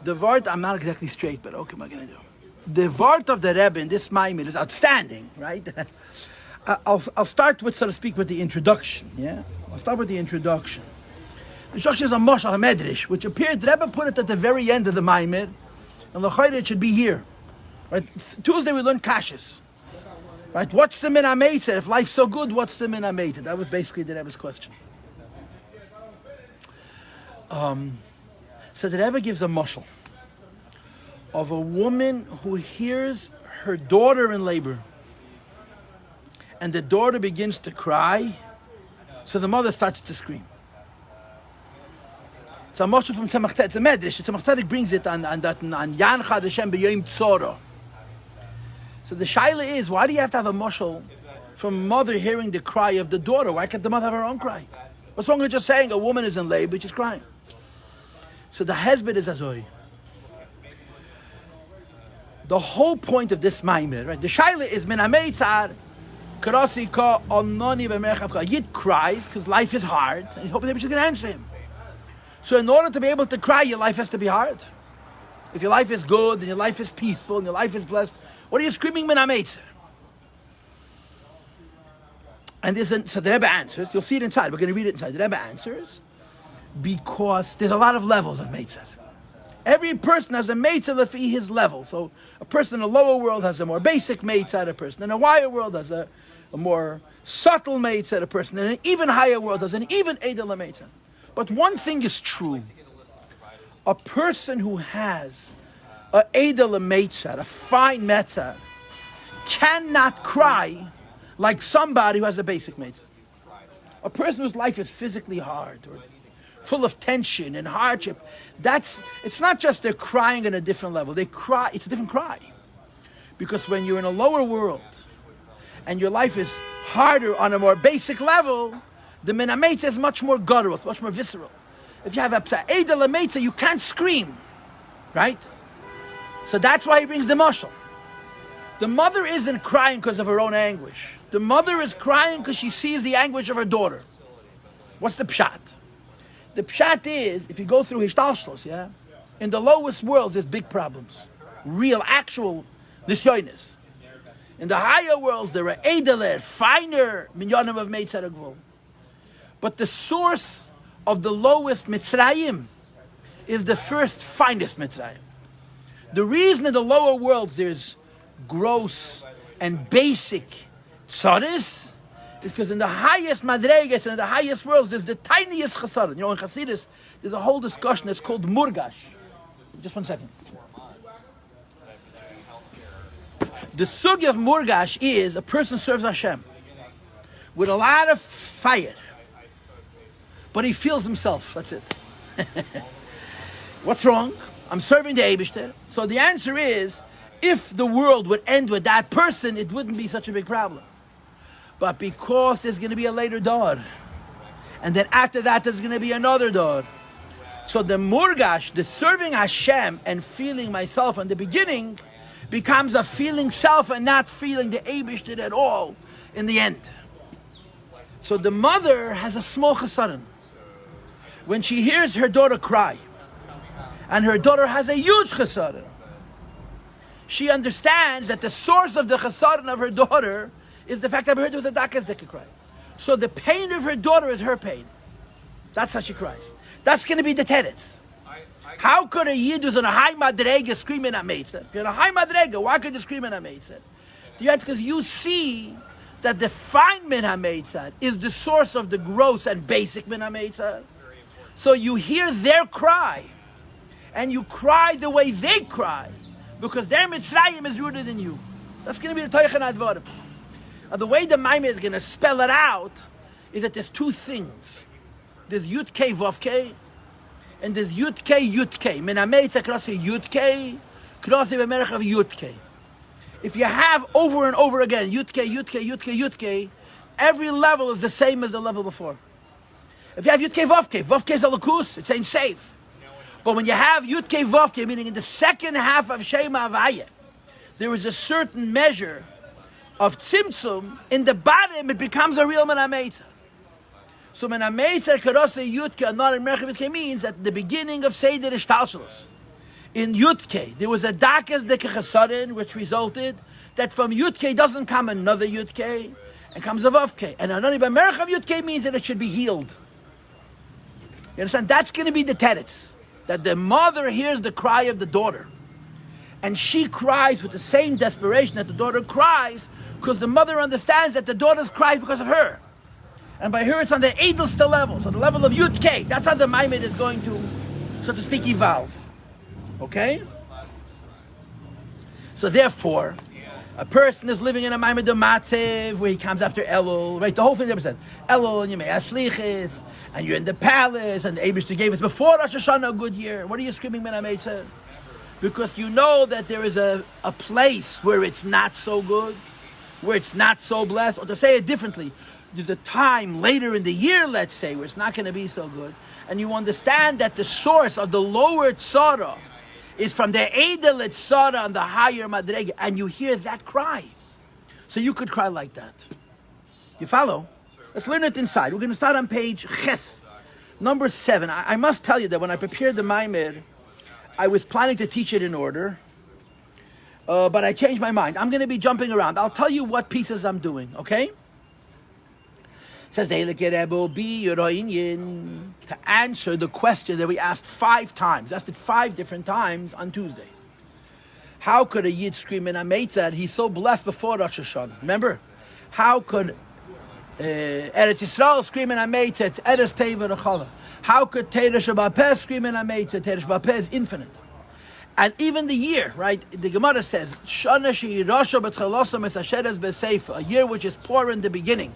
The word, I'm not exactly straight, but okay, what am I going to do? The word of the Rebbe in this Maamar is outstanding, right? I'll start with, so to speak, with the introduction, yeah? I'll start with the introduction. The introduction is a Moshel HaMedrash, which appeared, the Rebbe put it at the very end of the Maamar, and l'chayre it should be here. Right? Tuesday we learned Kashas. Right? What's the min hameitzar? If life's so good, what's the min hameitzar? That was basically the Rebbe's question. So the Rebbe gives a mashal of a woman who hears her daughter in labor, and the daughter begins to cry, so the mother starts to scream. It's a mashal from Tzemach Tzedek. It's a medrash. Tzemach Tzedek brings it on Yan Chad Hashem b'Yom Tzora. So the shaila is, why do you have to have a mashal from a mother hearing the cry of the daughter? Why can't the mother have her own cry? What's wrong with just saying a woman is in labor, she's crying? So the husband is azoy. The whole point of this Maamar, right? The shaila is min hameitzar karasi ka ononi b'merchav. Yid cries because life is hard, and he's hoping that she's going to answer him. So in order to be able to cry, your life has to be hard. If your life is good, and your life is peaceful, and your life is blessed, what are you screaming min hameitzar? And so the Rebbe answers, you'll see it inside, we're going to read it inside. The Rebbe answers, because there's a lot of levels of meitzar. Every person has a meitzar lefi his level. So a person in the lower world has a more basic meitzar, a person in a higher world has a more subtle meitzar, a person in an even higher world has an even edel meitzar. But one thing is true. A person who has a edel meitzar, a fine meitzar, cannot cry like somebody who has a basic meitzar. A person whose life is physically hard or full of tension and hardship, it's not just they're crying on a different level. They cry, it's a different cry. Because when you're in a lower world and your life is harder on a more basic level, the min hameitzar is much more guttural, it's much more visceral. If you have a edel hameitzar, you can't scream, right? So that's why he brings the mashal. The mother isn't crying because of her own anguish. The mother is crying because she sees the anguish of her daughter. What's the pshat? The pshat is, if you go through Hishtalshlos, yeah, in the lowest worlds there's big problems. Real, actual nisyonis. In the higher worlds there are edeler, finer minyanim of meitzar agvul. But the source of the lowest Mitzrayim is the first finest Mitzrayim. The reason in the lower worlds there's gross and basic tzaris is because in the highest madregas and in the highest worlds there's the tiniest chesaron. You know, in Chassidus there's a whole discussion, it's called murgash. Just 1 second. The sugi of murgash is a person serves Hashem with a lot of fire, but he feels himself. That's it. What's wrong? I'm serving the Eibishter. So the answer is, if the world would end with that person, it wouldn't be such a big problem. But because there's going to be a later door, and then after that there's going to be another door. So the murgash, the serving Hashem and feeling myself in the beginning, becomes a feeling self and not feeling the Eibishter at all in the end. So the mother has a small chesaron. When she hears her daughter cry, and her daughter has a huge chesaron, she understands that the source of the chesaron of her daughter is the fact that her daughter was a dakas that could cry. So the pain of her daughter is her pain. That's how she cries. That's going to be the teretz. How could a yid who's on a high madrega scream in hameitzar? If you're on a high madrega, why could you scream in hameitzar? Because you see that the fine min hameitzar is the source of the gross and basic min hameitzar. So you hear their cry, and you cry the way they cry, because their Mitzrayim is rooted in you. That's going to be the Toichan Advarim. The way the Maamar is going to spell it out is that there's two things. There's Yud K Vav K, and there's Yud K Yud K. Min hameitzar krasi Yud K, krasi b'merchav Yud K. If you have over and over again Yud K Yud K Yud K Yud K, every level is the same as the level before. If you have Yud K Vav K is a lakus, it's ain't safe. But when you have Yud K Vav K, meaning in the second half of Shema Havaya, there is a certain measure of tzimtzum. In the bottom, it becomes a real min hameitzar. So min hameitzar karasa Yud K not in merchav Yud K means at the beginning of Seder Ishtalshalos. In Yudke, there was a Dakas de Chesarin, which resulted that from Yudke doesn't come another Yudke, and comes a Vavke. And Anani B'merach of Yudke means that it should be healed. You understand? That's going to be the teretz. That the mother hears the cry of the daughter. And she cries with the same desperation that the daughter cries, because the mother understands that the daughter's cries because of her. And by her, it's on the Edelste level, so the level of Yud-K. That's how the Maamar is going to, so to speak, evolve. Okay? So therefore, a person is living in a Maamar de Matzev, where he comes after Elul, right? The whole thing that was said. Elul, and you may aslichis, and you're in the palace, and the Eibishter gave us before Rosh Hashanah a good year. What are you screaming, Ben hameitzar? Because you know that there is a place where it's not so good, where it's not so blessed, or to say it differently, there's a time later in the year, let's say, where it's not going to be so good, and you understand that the source of the lower tzara is from the edel tzara on the higher madrega, and you hear that cry. So you could cry like that. You follow? Let's learn it inside. We're going to start on page Ches, number 7. I must tell you that when I prepared the Maamar, I was planning to teach it in order, but I changed my mind. I'm going to be jumping around. I'll tell you what pieces I'm doing, okay? It says, to answer the question that we asked 5 times, asked it 5 different times on Tuesday. How could a Yid scream in hameitzar? He's so blessed before Rosh Hashanah. Remember? How could Eretz Yisrael scream in hameitzar? It's Eretz Teva Rechala. How could Teresh Bapeh scream in hameitzar? Teresh Bapeh is infinite. And even the year, right? The Gemara says, Shana she'irasha b'tchalosam es asheres b'seifa, a year which is poor in the beginning,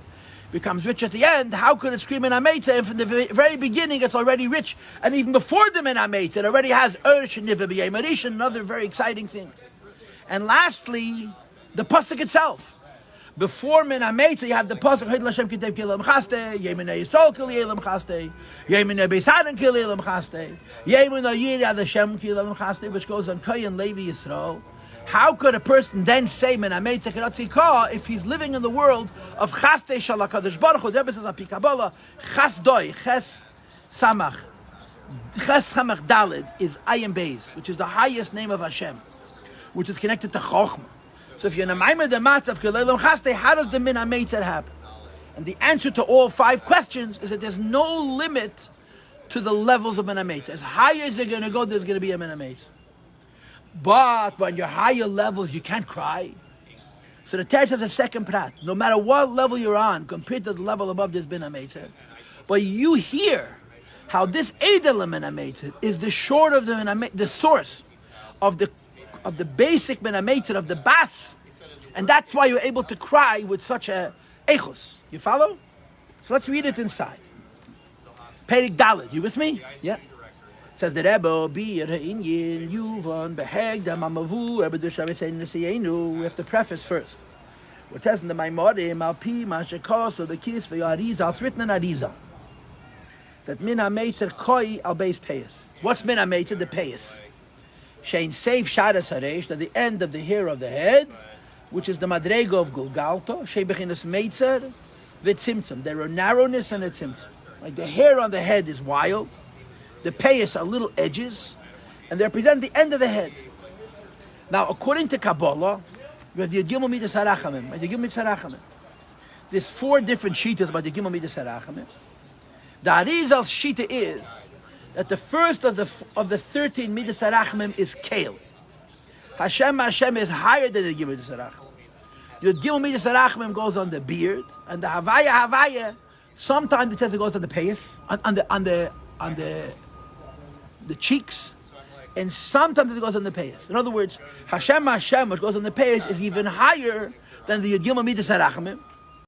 becomes rich at the end. How could it scream in hameitzar? And from the very beginning, it's already rich. And even before the min hameitzar, it already has Ursh and Niva B'yei Marish and other very exciting things. And lastly, the pasuk itself. Before min hameitzar, you have the pasuk Hid Lashem Kitev Kilam Chaste, Yeminei Yisrael Kilam Chaste, Yeminei Beisaden Kilam Chaste, Yeminei Yirad Hashem Kilam Chaste, which goes on Kohen Levi Yisrael. How could a person then say min hameitzar Kiratzikah if he's living in the world of Chaste Shalakadosh Baruch Hu? The Rebbe says Api Kabbalah, Chasdoi, Ches Samach, Ches Samach Dalid is Ayin Beis, which is the highest name of Hashem, which is connected to Chochmah. So if you're in a Maamar de Matzav K'leilam Chaste, how does the min hameitzar happen? And the answer to all 5 questions is that there's no limit to the levels of min hameitzar. As high as you're going to go, there's going to be a min hameitzar. But when you're higher levels, you can't cry. So the text has a second prat. No matter what level you're on, compared to the level above, there's min hameitzar. But you hear how this edel min hameitzar is the short of the source of the basic min hameitzar of the bas, and that's why you're able to cry with such a echos. You follow? So let's read it inside. Perik Daled, you with me? Yeah. It says the Rebbe bir ha'inyin yuvan beheg da mamavu Rebbe Dushav saying nesiyenu. We have to preface first. We're testing the Maimorim al pi mashakos, so the kiss for your Arizal. It's written in Arizal that min hameitzar koi al beis payas. What's min hameitzar? The payas. Shein Seif Shadas Haresh, at the end of the hair of the head, which is the Madrego of Gulgalto, Shei Bechinas Meitzar, Vitzimtzum. There are narrowness and a tzimtzum. Like the hair on the head is wild, the payas are little edges, and they represent the end of the head. Now, according to Kabbalah, you have the Yagimel Midas Harachamim, and the Yagimel Midas Harachamim. There's 4 different shitas about the Yagimel Midas Harachamim. The Arizal's shita is that the first of the 13 Midas Harachamim is Kale. Hashem is higher than the Gimel Midas Harachamim. The Gimel Midas Harachamim goes on the beard, and the Havaya, sometimes it says it goes on the payas, on the cheeks, and sometimes it goes on the payas. In other words, Hashem, which goes on the payas, is even higher than the Gimel Midas Harachamim.